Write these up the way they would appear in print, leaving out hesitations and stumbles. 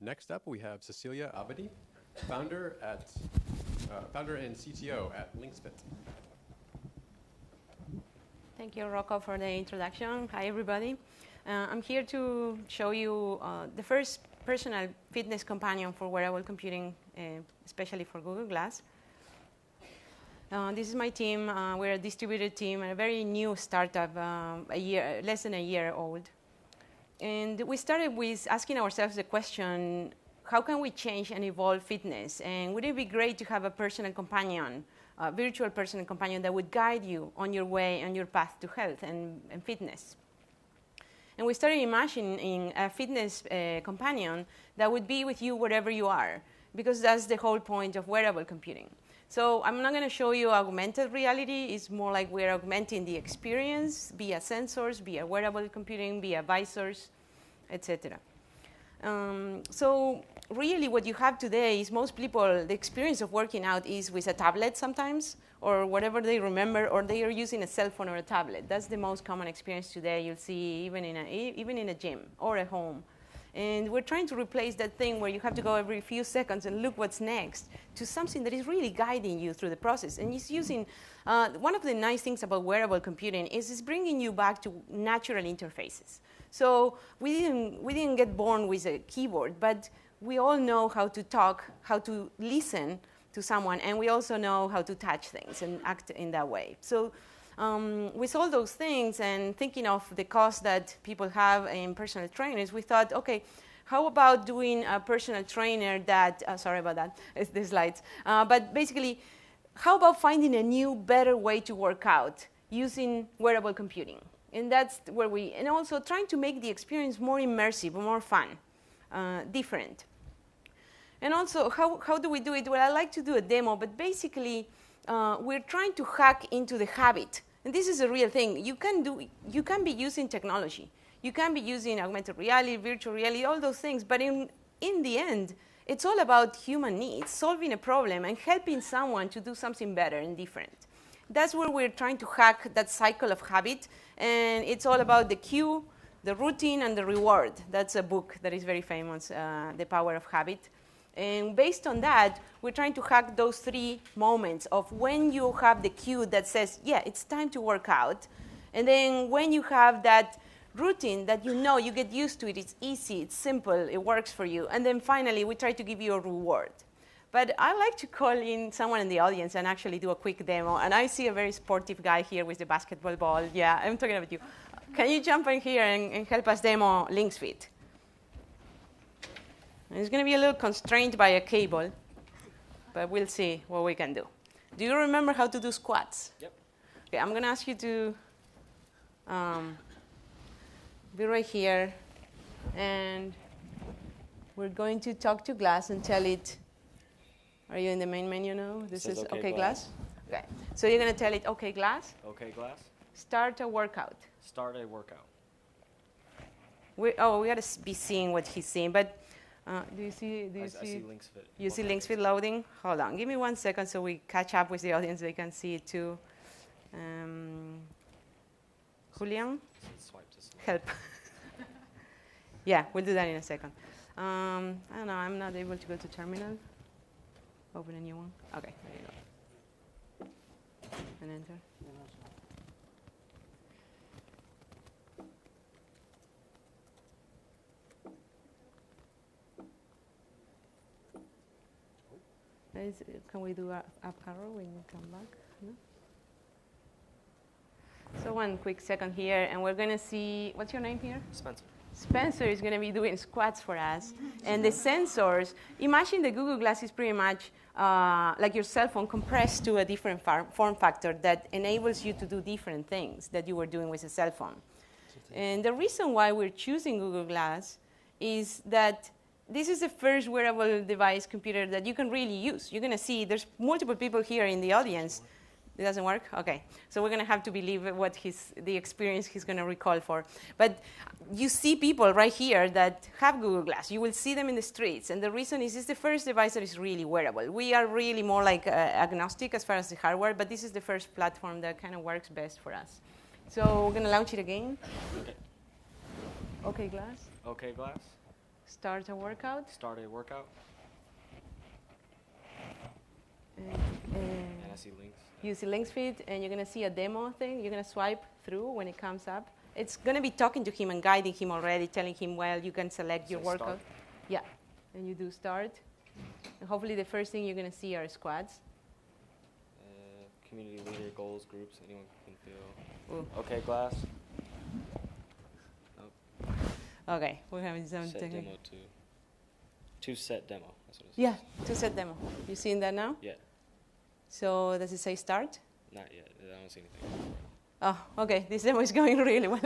Next up, we have Cecilia Abadie, founder and CTO at LynxFit. Thank you, Rocco, for the introduction. Hi, everybody. I'm here to show you the first personal fitness companion for wearable computing, especially for Google Glass. This is my team. We're a distributed team, a very new startup, less than a year old. And we started with asking ourselves the question, how can we change and evolve fitness? And would it be great to have a personal companion, a virtual personal companion that would guide you on your way, on your path to health and fitness? And we started imagining a fitness companion that would be with you wherever you are, because that's the whole point of wearable computing. So I'm not going to show you augmented reality. It's more like we're augmenting the experience via sensors, via wearable computing, via visors, etc. So really what you have today is most people, the experience of working out is with a tablet sometimes, or whatever they remember, or they are using a cell phone or a tablet. That's the most common experience today you'll see even in a gym or at home. And we're trying to replace that thing where you have to go every few seconds and look what's next to something that is really guiding you through the process. And it's using, one of the nice things about wearable computing is it's bringing you back to natural interfaces. So we didn't get born with a keyboard, but we all know how to talk, how to listen to someone, and we also know how to touch things and act in that way. So with all those things and thinking of the cost that people have in personal trainers, we thought, okay, how about doing a personal trainer that, sorry about that, it's the slides. But basically, how about finding a new, better way to work out using wearable computing? And that's where and also trying to make the experience more immersive, more fun, different. And also, how do we do it? Well, I like to do a demo, but basically, we're trying to hack into the habit. And this is a real thing. You can be using technology. You can be using augmented reality, virtual reality, all those things. But in the end, it's all about human needs, solving a problem and helping someone to do something better and different. That's where we're trying to hack that cycle of habit. And it's all about the cue, the routine, and the reward. That's a book that is very famous, The Power of Habit. And based on that, we're trying to hack those 3 moments of when you have the cue that says, yeah, it's time to work out. And then when you have that routine that you know, you get used to it, it's easy, it's simple, it works for you. And then finally, we try to give you a reward. But I like to call in someone in the audience and actually do a quick demo. And I see a very sportive guy here with the basketball ball. Yeah, I'm talking about you. Can you jump in here and help us demo LynxFit? It's going to be a little constrained by a cable, but we'll see what we can do. Do you remember how to do squats? Yep. Okay, I'm going to ask you to be right here, and we're going to talk to Glass and tell it. Are you in the main menu now? This is OK Glass? Okay. So you're going to tell it, OK Glass? OK Glass. Start a workout. Start a workout. We got to be seeing what he's seeing, but. Do you see LynxFit. You see LynxFit loading? Hold on. Give me 1 second so we catch up with the audience. They can see it too. Julian? Help. Yeah, we'll do that in a second. I don't know. I'm not able to go to terminal. Open a new one. OK, there you go. And enter. Can we do up arrow when you come back? No? So 1 quick second here, and we're going to see, what's your name here? Spencer. Spencer is going to be doing squats for us. And the sensors, imagine the Google Glass is pretty much like your cell phone compressed to a different form factor that enables you to do different things that you were doing with a cell phone. And the reason why we're choosing Google Glass is that this is the first wearable device computer that you can really use. You're going to see there's multiple people here in the audience. It doesn't work? OK. So we're going to have to believe what the experience he's going to recall for. But you see people right here that have Google Glass. You will see them in the streets. And the reason is it's the first device that is really wearable. We are really more like agnostic as far as the hardware. But this is the first platform that kind of works best for us. So we're going to launch it again. OK. OK Glass. OK Glass. start a workout. Start a workout. And And I see links. you see LynxFit, and you're going to see a demo thing. You're going to swipe through when it comes up. It's going to be talking to him and guiding him already, telling him, well, you can select your Say workout. start. Yeah, and you do start. And hopefully the first thing you're going to see are squats. Community leader, goals, groups, anyone can feel. Ooh. Okay, glass. Okay, we're having some Set technical. demo to set demo. That's what it says. Yeah, to set demo. You seeing that now? Yeah, So does it say start? not yet. I don't see anything. Oh, okay. This demo is going really well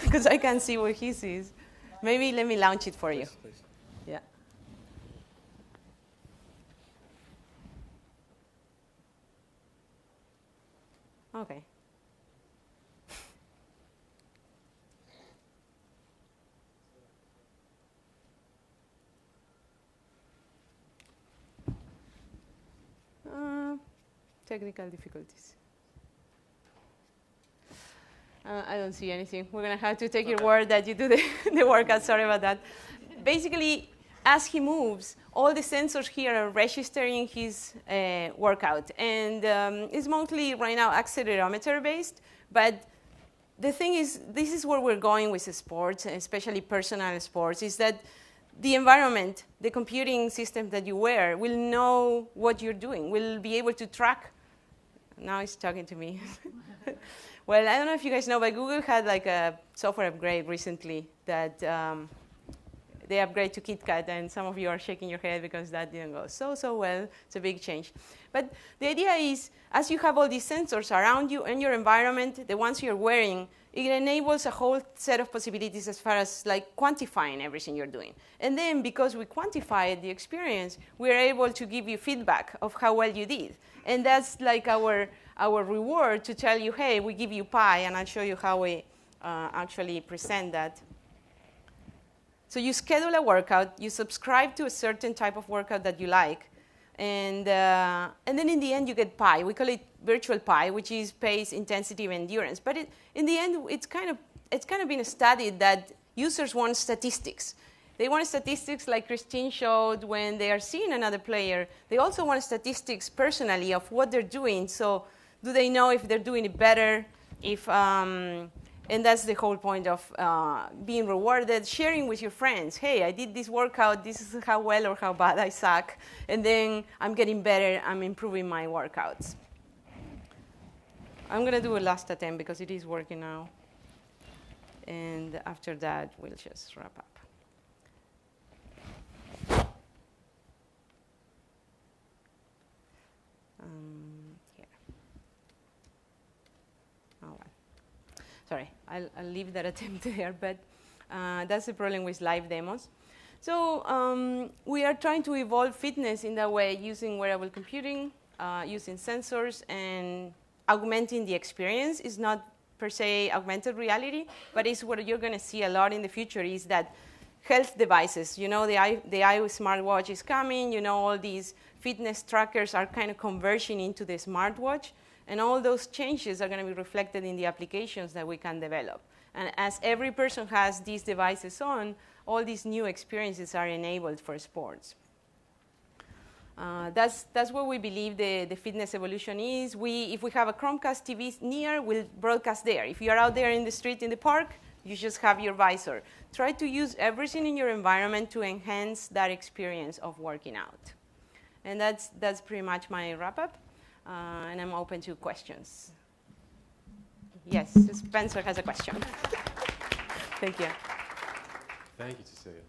because I can't see what he sees. Maybe let me launch it for you. Please, please. Yeah. Okay. Technical difficulties. I don't see anything. We're going to have to take your word that you do the workout. Sorry about that. Basically, as he moves, all the sensors here are registering his workout. And it's mostly right now accelerometer based. But the thing is, this is where we're going with sports, especially personal sports, is that the environment, the computing system that you wear will know what you're doing, will be able to track. Now he's talking to me. Well, I don't know if you guys know, but Google had like a software upgrade recently that they upgrade to KitKat, and some of you are shaking your head because that didn't go so well. It's a big change. But the idea is, as you have all these sensors around you and your environment, the ones you're wearing, it enables a whole set of possibilities as far as like quantifying everything you're doing. And then because we quantify the experience, we're able to give you feedback of how well you did. And that's like our reward to tell you, hey, we give you pie, and I'll show you how we actually present that. So you schedule a workout, you subscribe to a certain type of workout that you like, and then in the end you get pie. We call it virtual pie, which is pace, intensity, and endurance. But in the end, it's kind of been studied that users want statistics. They want statistics like Christine showed when they are seeing another player. They also want statistics personally of what they're doing. So do they know if they're doing it better? And that's the whole point of being rewarded, sharing with your friends. Hey, I did this workout. This is how well or how bad I suck. And then I'm getting better. I'm improving my workouts. I'm going to do a last attempt because it is working now. And after that, we'll just wrap up. Here. Oh, well. Sorry, I'll leave that attempt there, but that's the problem with live demos. So we are trying to evolve fitness in that way using wearable computing, using sensors, and augmenting the experience. Is not per se augmented reality, but it's what you're going to see a lot in the future is that health devices, you know, the iOS smartwatch is coming, you know, all these fitness trackers are kind of converging into the smartwatch, and all those changes are going to be reflected in the applications that we can develop. And as every person has these devices on, all these new experiences are enabled for sports. That's what we believe the fitness evolution is. If we have a Chromecast TV near, we'll broadcast there. If you're out there in the street, in the park, you just have your visor. Try to use everything in your environment to enhance that experience of working out. And that's pretty much my wrap-up. And I'm open to questions. Yes, Spencer has a question. Thank you. Thank you, Cecilia.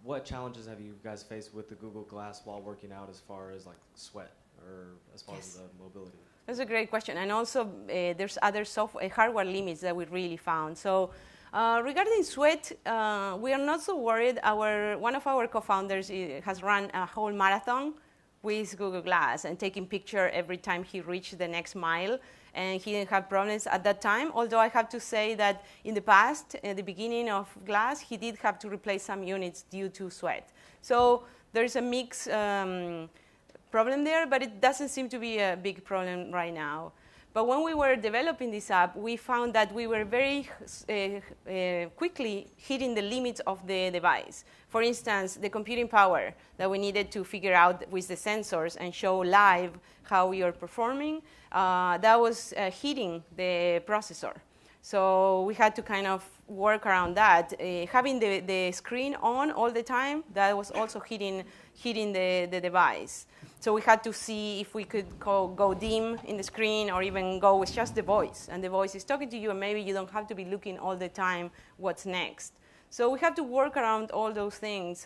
What challenges have you guys faced with the Google Glass while working out as far as like sweat or as far as mobility? That's a great question. And also, there's other hardware limits that we really found. So regarding sweat, we are not so worried. One of our co-founders has run a whole marathon with Google Glass and taking picture every time he reached the next mile. And he didn't have problems at that time, although I have to say that in the past, at the beginning of Glass, he did have to replace some units due to sweat. So there's a mixed problem there, but it doesn't seem to be a big problem right now. But when we were developing this app, we found that we were very quickly hitting the limits of the device. For instance, the computing power that we needed to figure out with the sensors and show live how we are performing, that was hitting the processor. So we had to kind of work around that. Having the screen on all the time, that was also hitting the device. So we had to see if we could go dim in the screen or even go with just the voice. And the voice is talking to you, and maybe you don't have to be looking all the time what's next. So we have to work around all those things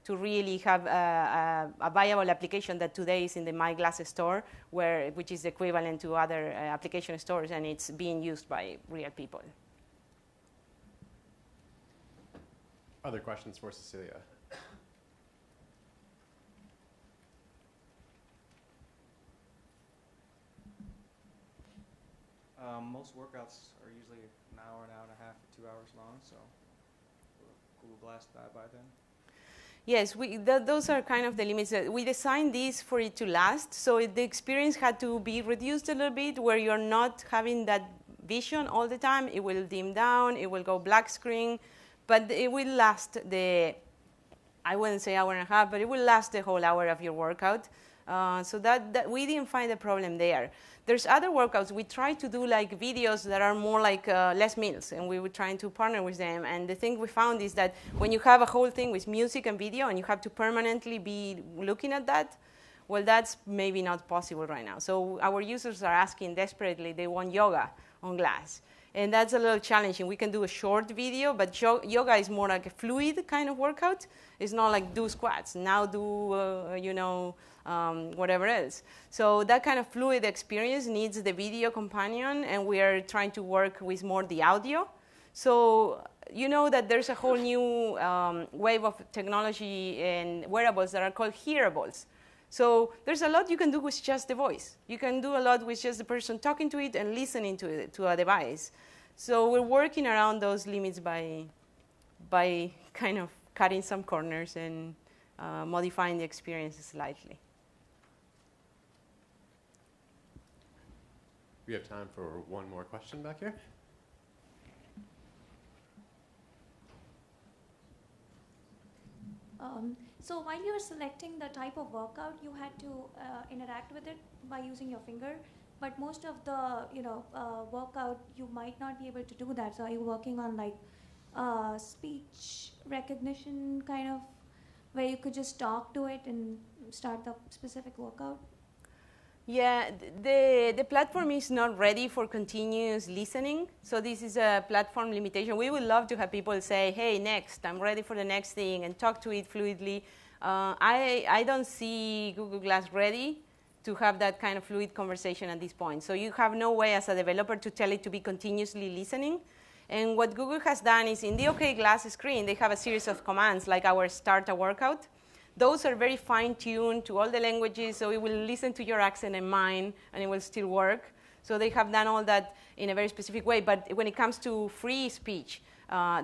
to really have a viable application that today is in the My Glasses store, which is equivalent to other application stores, and it's being used by real people. Other questions for Cecilia? Most workouts are usually an hour and a half, 2 hours long, so will Google Glass die by then? Yes, those are kind of the limits. We designed this for it to last, so the experience had to be reduced a little bit, where you're not having that vision all the time. It will dim down, it will go black screen, but it will last I wouldn't say hour and a half, but it will last the whole hour of your workout. So that we didn't find a problem there. There's other workouts. We try to do like videos that are more like Les Mills, and we were trying to partner with them. And the thing we found is that when you have a whole thing with music and video and you have to permanently be looking at that, well, that's maybe not possible right now. So our users are asking desperately, they want yoga on glass. And that's a little challenging. We can do a short video, but yoga is more like a fluid kind of workout. It's not like do squats, now do, whatever else. So that kind of fluid experience needs the video companion, and we are trying to work with more the audio. So you know that there's a whole new wave of technology and wearables that are called hearables. So there's a lot you can do with just the voice. You can do a lot with just the person talking to it and listening to it, to a device. So we're working around those limits by kind of cutting some corners and modifying the experience slightly. We have time for one more question back here. So while you were selecting the type of workout, you had to interact with it by using your finger. But most of the workout, you might not be able to do that. So are you working on like speech recognition kind of, where you could just talk to it and start the specific workout? Yeah, the platform is not ready for continuous listening. So this is a platform limitation. We would love to have people say, hey, next, I'm ready for the next thing, and talk to it fluidly. I don't see Google Glass ready to have that kind of fluid conversation at this point. So you have no way as a developer to tell it to be continuously listening. And what Google has done is in the OK Glass screen, they have a series of commands like our start a workout. Those are very fine-tuned to all the languages, so it will listen to your accent and mine, and it will still work. So they have done all that in a very specific way. But when it comes to free speech,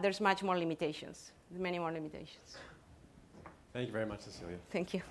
there's much more limitations, many more limitations. Thank you very much, Cecilia. Thank you.